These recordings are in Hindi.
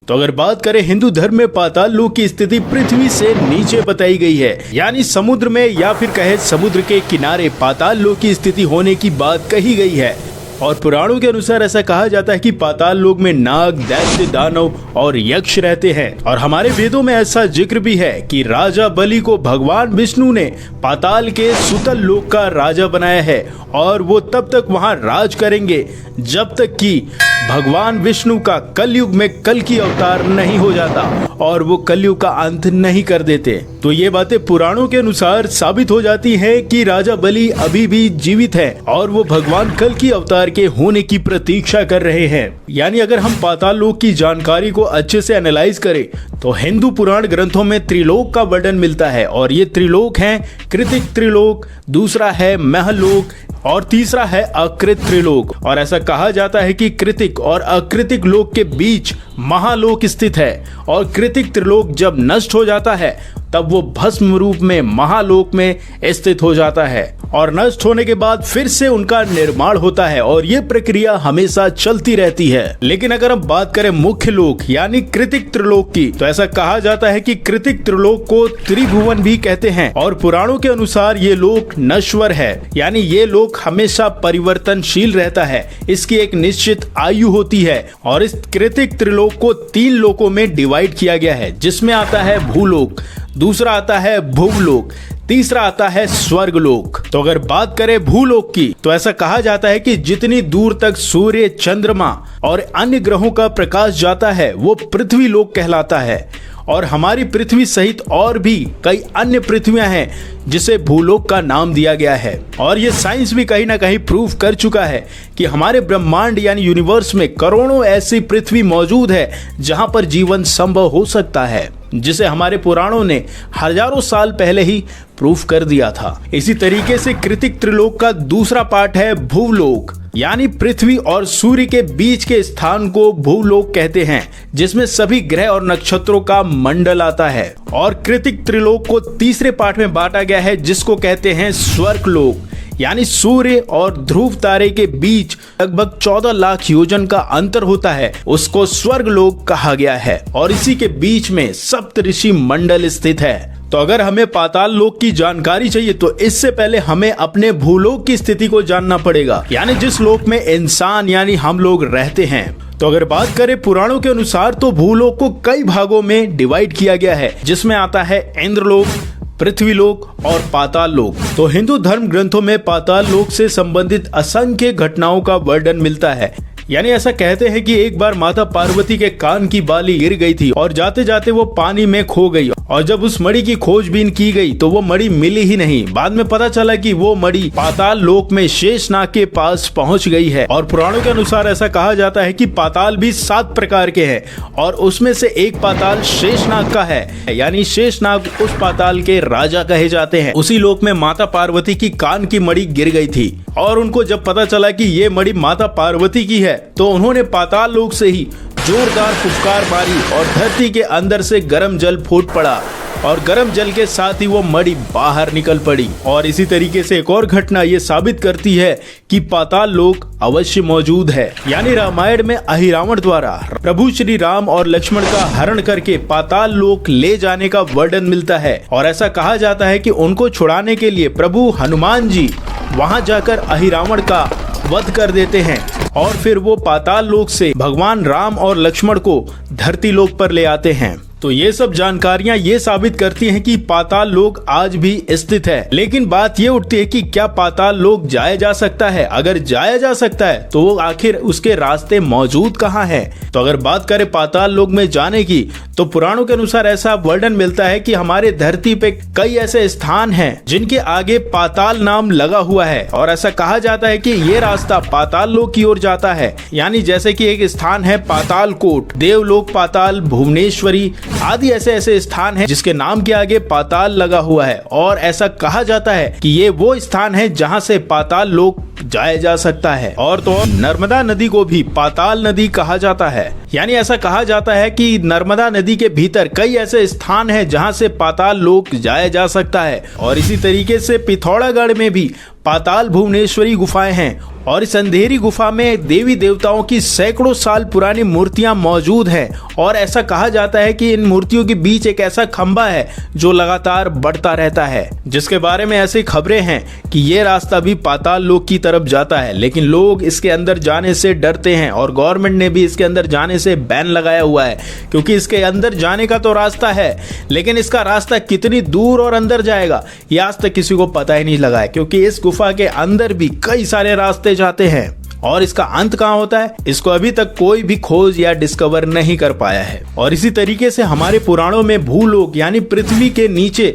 तो अगर बात करें हिंदू धर्म में पाताल लोक की स्थिति पृथ्वी से नीचे बताई गई है, यानी समुद्र में या फिर कहे समुद्र के किनारे पाताल लोक की स्थिति होने की बात कही गई है। और पुराणों के अनुसार ऐसा कहा जाता है कि पाताल लोक में नाग, दैत्य, दानव और यक्ष रहते हैं। और हमारे वेदों में ऐसा जिक्र भी है कि राजा बलि को भगवान विष्णु ने पाताल के सुतल लोक का राजा बनाया है और वो तब तक वहां राज करेंगे जब तक कि भगवान विष्णु का कलयुग में कल की अवतार नहीं हो जाता और वो कलयुग का अंत नहीं कर देते। तो ये बातें पुराणों के अनुसार साबित हो जाती है कि राजा बलि अभी भी जीवित है और वो भगवान कल की अवतार के होने की प्रतीक्षा कर रहे हैं। यानी अगर हम पाताल लोक की जानकारी को अच्छे से एनालाइज करें तो हिंदू पुराण ग्रंथों में त्रिलोक का वर्णन मिलता है और ये त्रिलोक हैं कृतिक त्रिलोक, दूसरा है महलोक और तीसरा है अकृत त्रिलोक। और ऐसा कहा जाता है कि कृतिक और अकृतिक लोक के बीच महालोक स्थित है और कृतिक त्रिलोक जब नष्ट हो जाता है तब वो भस्म रूप में महालोक में स्थित हो जाता है और नष्ट होने के बाद फिर से उनका निर्माण होता है और ये प्रक्रिया हमेशा चलती रहती है। लेकिन अगर हम बात करें मुख्य लोक यानी कृतिक त्रिलोक की, तो ऐसा कहा जाता है कि कृतिक त्रिलोक को त्रिभुवन भी कहते हैं और पुराणों के अनुसार ये लोक नश्वर है, यानी ये लोक हमेशा परिवर्तनशील रहता है, इसकी एक निश्चित आयु होती है। और इस कृतिक त्रिलोक को 3 लोकों में डिवाइड किया गया है, जिसमें आता है भूलोक, दूसरा आता है भुवलोक, तीसरा आता है स्वर्गलोक। तो अगर बात करें भूलोक की, तो ऐसा कहा जाता है कि जितनी दूर तक सूर्य, चंद्रमा और अन्य ग्रहों का प्रकाश जाता है वो पृथ्वी लोक कहलाता है। और हमारी पृथ्वी सहित और भी कई अन्य पृथ्वियां हैं जिसे भूलोक का नाम दिया गया है। और ये साइंस भी कहीं ना कहीं प्रूव कर चुका है कि हमारे ब्रह्मांड यानी यूनिवर्स में करोड़ों ऐसी पृथ्वी मौजूद है जहां पर जीवन संभव हो सकता है, जिसे हमारे पुराणों ने हजारों साल पहले ही प्रूफ कर दिया था। इसी तरीके से कृतिक त्रिलोक का दूसरा पार्ट है भूलोक, यानी पृथ्वी और सूर्य के बीच के स्थान को भूलोक कहते हैं, जिसमें सभी ग्रह और नक्षत्रों का मंडल आता है। और कृतिक त्रिलोक को तीसरे पार्ट में बांटा गया है जिसको कहते हैं स्वर्गलोक, यानी सूर्य और ध्रुव तारे के बीच लगभग 14 लाख योजन का अंतर होता है, उसको स्वर्गलोक कहा गया है। और इसी के बीच में सप्तऋषि मंडल स्थित है। तो अगर हमें पाताल लोक की जानकारी चाहिए तो इससे पहले हमें अपने भूलोक की स्थिति को जानना पड़ेगा, यानी जिस लोक में इंसान यानी हम लोग रहते हैं। तो अगर बात करें पुराणों के अनुसार तो भूलोक को कई भागों में डिवाइड किया गया है, जिसमें आता है इंद्रलोक, पृथ्वीलोक और पाताल लोक। तो हिंदू धर्म ग्रंथों में पाताल लोक से संबंधित असंख्य घटनाओं का वर्णन मिलता है। यानी ऐसा कहते हैं कि एक बार माता पार्वती के कान की बाली गिर गई थी और जाते जाते वो पानी में खो गई और जब उस मणि की खोजबीन की गई तो वो मणि मिली ही नहीं। बाद में पता चला कि वो मणि पाताल लोक में शेषनाग के पास पहुंच गई है। और पुराणों के अनुसार ऐसा कहा जाता है कि पाताल भी 7 प्रकार के हैं और उसमें से एक पाताल शेषनाग का है, यानी शेषनाग उस पाताल के राजा कहे जाते हैं। उसी लोक में माता पार्वती की कान की मणि गिर गई थी और उनको जब पता चला कि ये मणि माता पार्वती की है तो उन्होंने पाताल लोक से ही जोरदार फुफकार मारी और धरती के अंदर से गर्म जल फूट पड़ा और गर्म जल के साथ ही वो मणि बाहर निकल पड़ी। और इसी तरीके से एक और घटना ये साबित करती है कि पाताल लोक अवश्य मौजूद है। यानी रामायण में अहिरावण द्वारा प्रभु श्री राम और लक्ष्मण का हरण करके पाताल लोक ले जाने का वर्णन मिलता है और ऐसा कहा जाता है कि उनको छुड़ाने के लिए प्रभु हनुमान जी वहां जाकर अहिरावण का वध कर देते हैं और फिर वो पाताल लोक से भगवान राम और लक्ष्मण को धरती लोक पर ले आते हैं। तो ये सब जानकारियां ये साबित करती हैं कि पाताल लोक आज भी स्थित है। लेकिन बात ये उठती है कि क्या पाताल लोक जाया जा सकता है? अगर जाया जा सकता है तो वो आखिर उसके रास्ते मौजूद कहाँ हैं? तो अगर बात करें पाताल लोक में जाने की तो पुराणों के अनुसार ऐसा वर्णन मिलता है कि हमारे धरती पे कई ऐसे स्थान हैं जिनके आगे पाताल नाम लगा हुआ है और ऐसा कहा जाता है कि ये रास्ता पाताल लोक की ओर जाता है। यानी जैसे कि एक स्थान है पाताल कोट, देवलोक पाताल, भुवनेश्वरी आदि ऐसे स्थान हैं जिसके नाम के आगे पाताल लगा हुआ है और ऐसा कहा जाता है कि ये वो स्थान है जहां से पाताल लोक जाया जा सकता है। और तो नर्मदा नदी को भी पाताल नदी कहा जाता है। यानी ऐसा कहा जाता है कि नर्मदा नदी के भीतर कई ऐसे स्थान हैं जहां से पाताल लोक जाया जा सकता है। और इसी तरीके से पिथौरागढ़ में भी पाताल भुवनेश्वरी गुफाएं हैं और इस अंधेरी गुफा में देवी देवताओं की सैकड़ों साल पुरानी मूर्तियां मौजूद हैं और ऐसा कहा जाता है कि इन मूर्तियों के बीच एक ऐसा खंभा है जो लगातार बढ़ता रहता है, जिसके बारे में ऐसी खबरें हैं कि ये रास्ता भी पाताल लोक की तरफ जाता है, लेकिन लोग इसके अंदर जाने से डरते हैं और गवर्नमेंट ने भी इसके अंदर जाने से बैन लगाया हुआ है, क्योंकि इसके अंदर जाने का तो रास्ता है, लेकिन इसका रास्ता कितनी दूर और अंदर जाएगा ये आज तक किसी को पता ही नहीं लगा है, क्योंकि इस गुफा के अंदर भी कई सारे रास्ते जाते हैं और इसका अंत कहां होता है इसको अभी तक कोई भी खोज या डिस्कवर नहीं कर पाया है। और इसी तरीके से हमारे पुराणों में भूलोक यानी पृथ्वी के नीचे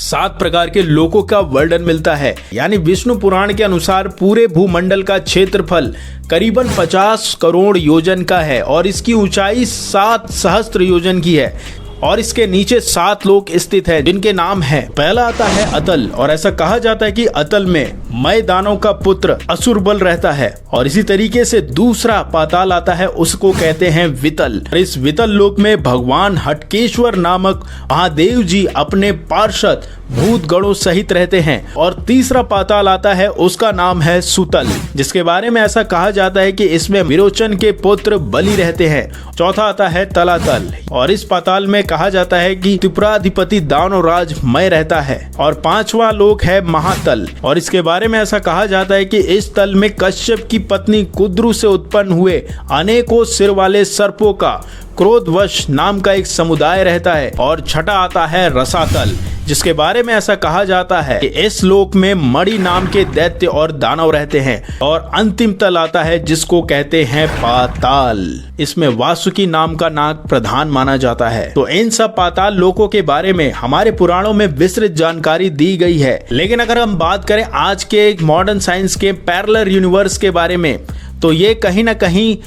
7 प्रकार के लोकों का वर्णन मिलता है। यानी विष्णु पुराण के अनुसार पूरे भूमंडल का क्षेत्रफल करीबन 50 करोड़ योजन का है और इसकी ऊंचाई 7 सहस्त्र योजन की है और इसके नीचे 7 लोक स्थित हैं, जिनके नाम हैं। पहला आता है अतल और ऐसा कहा जाता है कि अतल में मय दानव का पुत्र असुर बल रहता है। और इसी तरीके से दूसरा पाताल आता है, उसको कहते हैं वितल। इस वितल लोक में भगवान हटकेश्वर नामक महादेव जी अपने पार्षद भूत गणों सहित रहते हैं। और तीसरा पाताल आता है, उसका नाम है सुतल, जिसके बारे में ऐसा कहा जाता है कि इसमें विरोचन के पुत्र बलि रहते हैं। चौथा आता है तलातल और इस पाताल में कहा जाता है कि त्रिपुराधिपति दानवराज मय रहता है। और 5वां लोक है महातल और इसके बारे में ऐसा कहा जाता है कि इस तल में कश्यप की पत्नी कुद्रु से उत्पन्न हुए अनेकों सिर वाले सर्पों का क्रोधवश नाम का एक समुदाय रहता है। और छठा आता है रसातल, जिसके बारे में ऐसा कहा जाता है कि इस लोक में मणि नाम के दैत्य और दानव रहते हैं। और अंतिम तल आता है, जिसको कहते हैं पाताल। इसमें वासुकी नाम का नाग प्रधान माना जाता है। तो इन सब पाताल लोकों के बारे में हमारे पुराणों में विस्तृत जानकारी दी गई है। लेकिन अगर हम बात करें आज के मॉडर्न साइंस के पैरेलल यूनिवर्स के बारे में, तो ये कहीं ना कहीं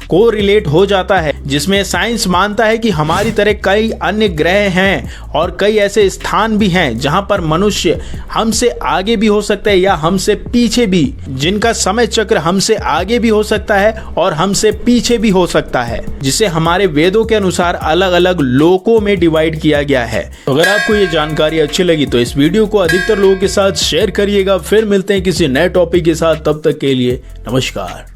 को रिलेट हो जाता है, जिसमें साइंस मानता है कि हमारी तरह कई अन्य ग्रह हैं और कई ऐसे स्थान भी हैं जहां पर मनुष्य हमसे आगे भी हो सकता है या हमसे पीछे भी, जिनका समय चक्र हमसे आगे भी हो सकता है और हमसे पीछे भी हो सकता है, जिसे हमारे वेदों के अनुसार अलग अलग लोकों में डिवाइड किया गया है। तो अगर आपको ये जानकारी अच्छी लगी तो इस वीडियो को अधिकतर लोगों के साथ शेयर करिएगा। फिर मिलते हैं किसी नए टॉपिक के साथ, तब तक के लिए नमस्कार।